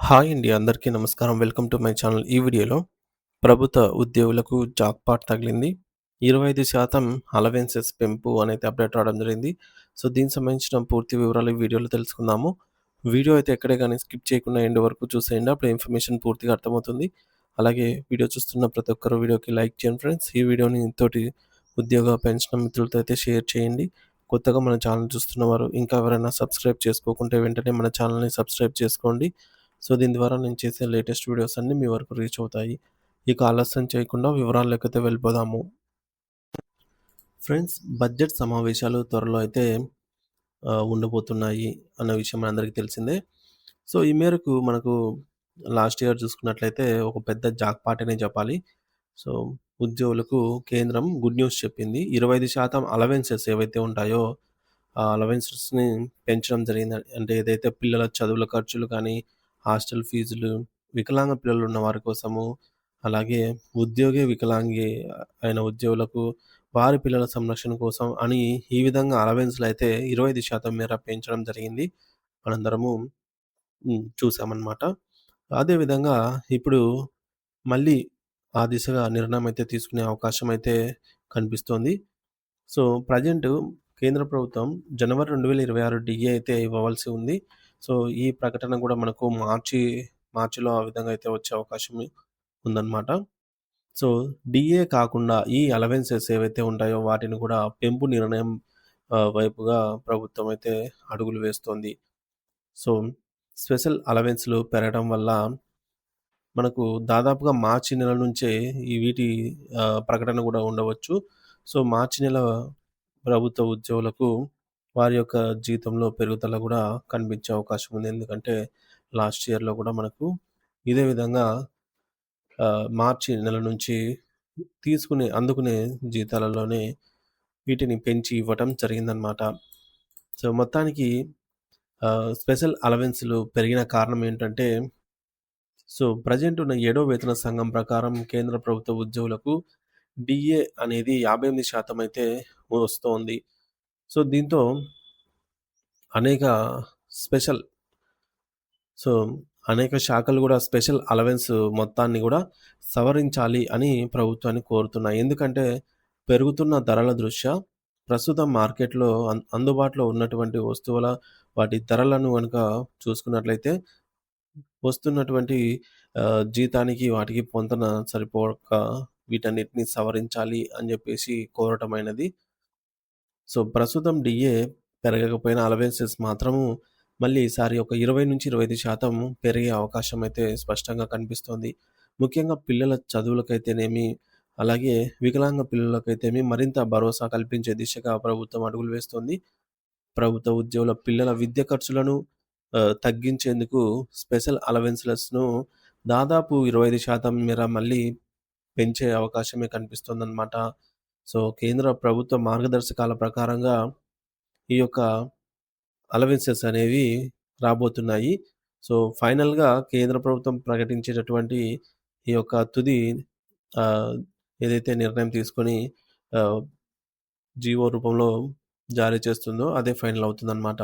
Hi అండి. అందరికీ నమస్కారం. Welcome to my channel. ఈ వీడియోలో ప్రభుత్వ ఉద్యోగులకు జాక్‌పాట్ తగిలింది. 25% అలవెన్సెస్ పెంపు అనేది అప్డేట్ రావడం జరిగింది. సో, దీనికి సంబంధించిన పూర్తి వివరాలు ఈ వీడియోలో తెలుసుకుందాము. వీడియో అయితే ఎక్కడే గాని స్కిప్ చేయకుండా ఎండ్ వరకు చూసేయండి. అప్పుడు ఇన్ఫర్మేషన్ పూర్తిగా అర్థమవుతుంది. అలాగే వీడియో చూస్తున్న ప్రతి ఒక్కరు వీడియోకి లైక్ చేయండి ఫ్రెండ్స్. ఈ వీడియోని తోటి ఉద్యోగ, పెన్షన్ మిత్రులతో అయితే షేర్ చేయండి. కొత్తగా మన ఛానల్ చూస్తున్నవారు ఇంకా ఎవరైనా సబ్స్క్రైబ్ చేసుకోకుంటే వెంటనే మన ఛానల్‌ని సబ్స్క్రైబ్ చేసుకోండి. సో, దీని ద్వారా నేను చేసే లేటెస్ట్ వీడియోస్ అన్నీ మీ వరకు రీచ్ అవుతాయి. ఇక ఆలస్యం చేయకుండా వివరాల్లోకైతే వెళ్ళిపోదాము. ఫ్రెండ్స్, బడ్జెట్ సమావేశాలు త్వరలో అయితే ఉండబోతున్నాయి అన్న విషయం మనందరికీ తెలిసిందే. సో, ఈ మేరకు మనకు లాస్ట్ ఇయర్ చూసుకున్నట్లయితే ఒక పెద్ద జాక్‌పాట్ అనే చెప్పాలి. సో, ఉద్యోగులకు కేంద్రం గుడ్ న్యూస్ చెప్పింది. 25% అలవెన్సెస్ ఏవైతే ఉంటాయో, ఆ అలవెన్సెస్‌ని పెంచడం జరిగింది. అంటే ఏదైతే పిల్లల చదువుల ఖర్చులు కానీ, హాస్టల్ ఫీజులు, వికలాంగ పిల్లలు ఉన్న వారి కోసము, అలాగే వికలాంగి అయిన ఉద్యోగులకు వారి పిల్లల సంరక్షణ కోసం అని ఈ విధంగా అలవెన్స్‌లయితే 25% మేర పెంచడం జరిగింది. మనందరము చూసామనమాట. అదే విధంగా ఇప్పుడు మళ్ళీ ఆ దిశగా నిర్ణయం అయితే తీసుకునే అవకాశం అయితే కనిపిస్తోంది. సో, ప్రెజెంటు కేంద్ర ప్రభుత్వం జనవరి 2026 డీఏ అయితే ఇవ్వవలసి ఉంది. సో, ఈ ప్రకటన కూడా మనకు మార్చిలో ఆ విధంగా అయితే వచ్చే అవకాశం ఉందన్నమాట. సో, డీఏ కాకుండా ఈ అలవెన్సెస్ ఏవైతే ఉంటాయో వాటిని కూడా పెంపు నిర్ణయం వైపుగా ప్రభుత్వం అయితే అడుగులు వేస్తోంది. సో, స్పెషల్ అలవెన్స్‌లు పెరగడం వల్ల మనకు దాదాపుగా మార్చి నెల నుంచే వీటి ప్రకటన కూడా ఉండవచ్చు. సో, మార్చి నెల ప్రభుత్వ ఉద్యోగులకు వారి యొక్క జీతంలో పెరుగుదల కూడా కనిపించే అవకాశం ఉంది. ఎందుకంటే లాస్ట్ ఇయర్‌లో కూడా మనకు ఇదే విధంగా మార్చి నెల నుంచి అందుకునే జీతాలలోనే వీటిని పెంచి ఇవ్వటం జరిగిందనమాట. సో, మొత్తానికి స్పెషల్ అలవెన్స్‌లు పెరిగిన కారణం ఏంటంటే, సో, ప్రెజెంట్ ఉన్న ఏడో వేతన సంఘం ప్రకారం కేంద్ర ప్రభుత్వ ఉద్యోగులకు డీఏ అనేది 58% అయితే వస్తోంది. సో, దీంతో అనేక స్పెషల్ సో, అనేక శాఖలు గూడా స్పెషల్ అలవెన్స్ మొత్తాన్ని గూడా సవరించాలి అని ప్రభుత్వాన్ని కోరుతున్నాయి. ఎందుకంటే, పెరుగుతున్న ధరల దృష్ట్యా ప్రస్తుతం మార్కెట్‌లో అందుబాటులో ఉన్నటువంటి వస్తువుల వాటి ధరలను గనుక చూసుకున్నట్లయితే, వస్తున్నటువంటి జీతానికి వాటికి పొంతన సరిపోక వీటన్నిటిని సవరించాలి అని జెప్పేసి కోరటమైనది. సో, ప్రస్తుతం డీఏ పెరగకపోయినా అలవెన్సెస్ మాత్రము మళ్ళీ ఈసారి ఒక 20-25% పెరిగే అవకాశం అయితే స్పష్టంగా కనిపిస్తోంది. ముఖ్యంగా పిల్లల చదువులకైతేనేమి, అలాగే వికలాంగ పిల్లలకైతేమి మరింత భరోసా కల్పించే దిశగా ప్రభుత్వం అడుగులు వేస్తోంది. ప్రభుత్వ ఉద్యోగుల పిల్లల విద్య ఖర్చులను తగ్గించేందుకు స్పెషల్ అలవెన్స్‌లెస్‌ను దాదాపు 25% మేర మళ్ళీ పెంచే అవకాశమే కనిపిస్తోందనమాట. సో, కేంద్ర ప్రభుత్వ మార్గదర్శకాల ప్రకారంగా ఈ యొక్క అలవెన్సెస్ అనేవి రాబోతున్నాయి. సో, ఫైనల్‌గా కేంద్ర ప్రభుత్వం ప్రకటించేటటువంటి ఈ యొక్క తుది ఆహ్, ఏదైతే నిర్ణయం తీసుకొని ఆహ్, జీవో రూపంలో జారీ చేస్తుందో అదే ఫైనల్ అవుతుందనమాట.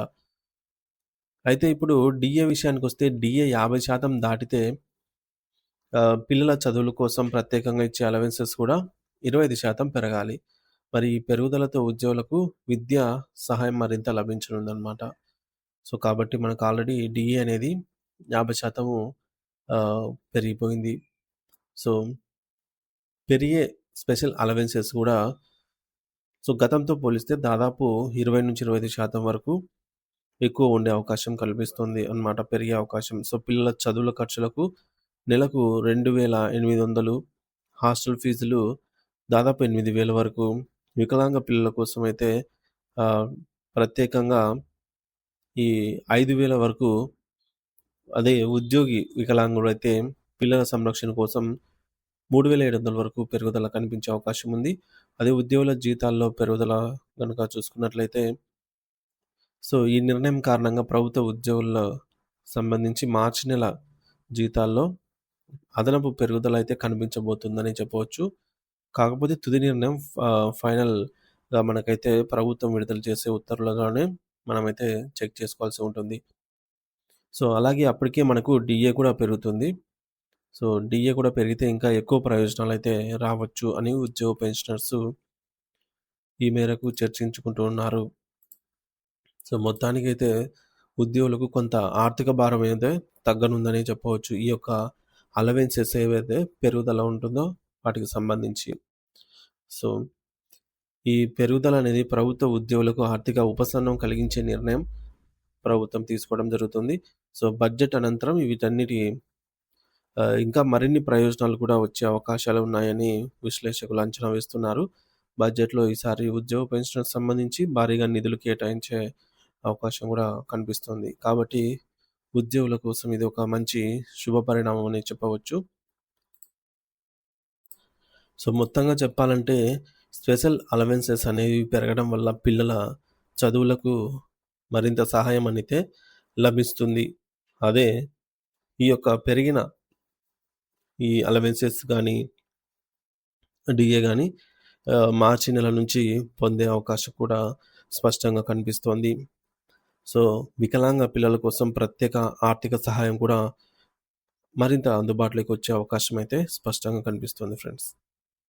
అయితే ఇప్పుడు డీఏ విషయానికొస్తే డీఏ 50% దాటితే పిల్లల చదువుల కోసం ప్రత్యేకంగా ఇచ్చే అలవెన్సెస్ కూడా 25% పెరగాలి. మరి ఈ పెరుగుదలతో ఉద్యోగులకు విద్యా సహాయం మరింత లభించనుందనమాట. సో, కాబట్టి మనకు ఆల్రెడీ డీఏ అనేది 50% పెరిగిపోయింది. సో, పెరిగే స్పెషల్ అలవెన్సెస్ గూడా గతంతో పోలిస్తే దాదాపు 20-25% వరకు ఎక్కువ ఉండే అవకాశం కల్పిస్తుంది అన్నమాట. పెరిగే అవకాశం. సో, పిల్లల చదువుల ఖర్చులకు నెలకు 2,800 హాస్టల్ ఫీజులు దాదాపు 8,000 వరకు. వికలాంగ పిల్లల కోసమైతే ఆహ్, ప్రత్యేకంగా ఈ 5,000 వరకు. అదే వికలాంగుడైతే పిల్లల సంరక్షణ కోసం 3,700 వరకు పెరుగుదల కనిపించే అవకాశం ఉంది. అదే ఉద్యోగుల జీతాల్లో పెరుగుదల గనుక చూసుకున్నట్లయితే, సో, ఈ నిర్ణయం కారణంగా ప్రభుత్వ ఉద్యోగుల సంబంధించి మార్చి నెల జీతాల్లో అదనపు పెరుగుదల అయితే కనిపించబోతుందని చెప్పవచ్చు. కాకపోతే తుది నిర్ణయం ఫైనల్‌గా మనకైతే ప్రభుత్వం విడుదల చేసే ఉత్తర్వులుగానే మనమైతే చెక్ చేసుకోవాల్సి ఉంటుంది. సో, అలాగే అప్పటికే మనకు డీఏ కూడా పెరుగుతుంది. సో, డీఏ కూడా పెరిగితే ఇంకా ఎక్కువ ప్రయోజనాలైతే రావచ్చు అని ఉద్యోగ పెన్షనర్స్ ఈ మేరకు చర్చించుకుంటూ ఉన్నారు. సో, మొత్తానికైతే ఉద్యోగులకు కొంత ఆర్థిక భారం అయితే తగ్గనుందనే చెప్పవచ్చు. ఈ యొక్క అలవెన్సెస్ ఏవైతే పెరుగుదల ఉంటుందో వాటికి సంబంధించి. సో, ఈ పెరుగుదల అనేది ప్రభుత్వ ఉద్యోగులకు ఆర్థిక ఉపశమనం కలిగించే నిర్ణయం ప్రభుత్వం తీసుకోవడం జరుగుతుంది. సో, బడ్జెట్ అనంతరం వీటన్నిటి ఇంకా మరిన్ని ప్రయోజనాలు కూడా వచ్చే అవకాశాలు ఉన్నాయని విశ్లేషకులు అంచనా వేస్తున్నారు. బడ్జెట్‌లో ఈసారి ఉద్యోగ పెన్షన్‌కి సంబంధించి భారీగా నిధులు కేటాయించే అవకాశం కూడా కనిపిస్తుంది. కాబట్టి ఉద్యోగుల కోసం ఇది ఒక మంచి శుభ పరిణామం అని చెప్పవచ్చు. సో, మొత్తంగా చెప్పాలంటే స్పెషల్ అలవెన్సెస్ అనేవి పెరగడం వల్ల పిల్లల చదువులకు మరింత సహాయం అయితే లభిస్తుంది. అదే ఈ యొక్క పెరిగిన ఈ అలవెన్సెస్ గానీ, డీఏ గానీ మార్చి నెల నుంచి పొందే అవకాశం కూడా స్పష్టంగా కనిపిస్తోంది. సో, వికలాంగ పిల్లల కోసం ప్రత్యేక ఆర్థిక సహాయం కూడా మరింత అందుబాటులోకి వచ్చే అవకాశం అయితే స్పష్టంగా కనిపిస్తుంది ఫ్రెండ్స్.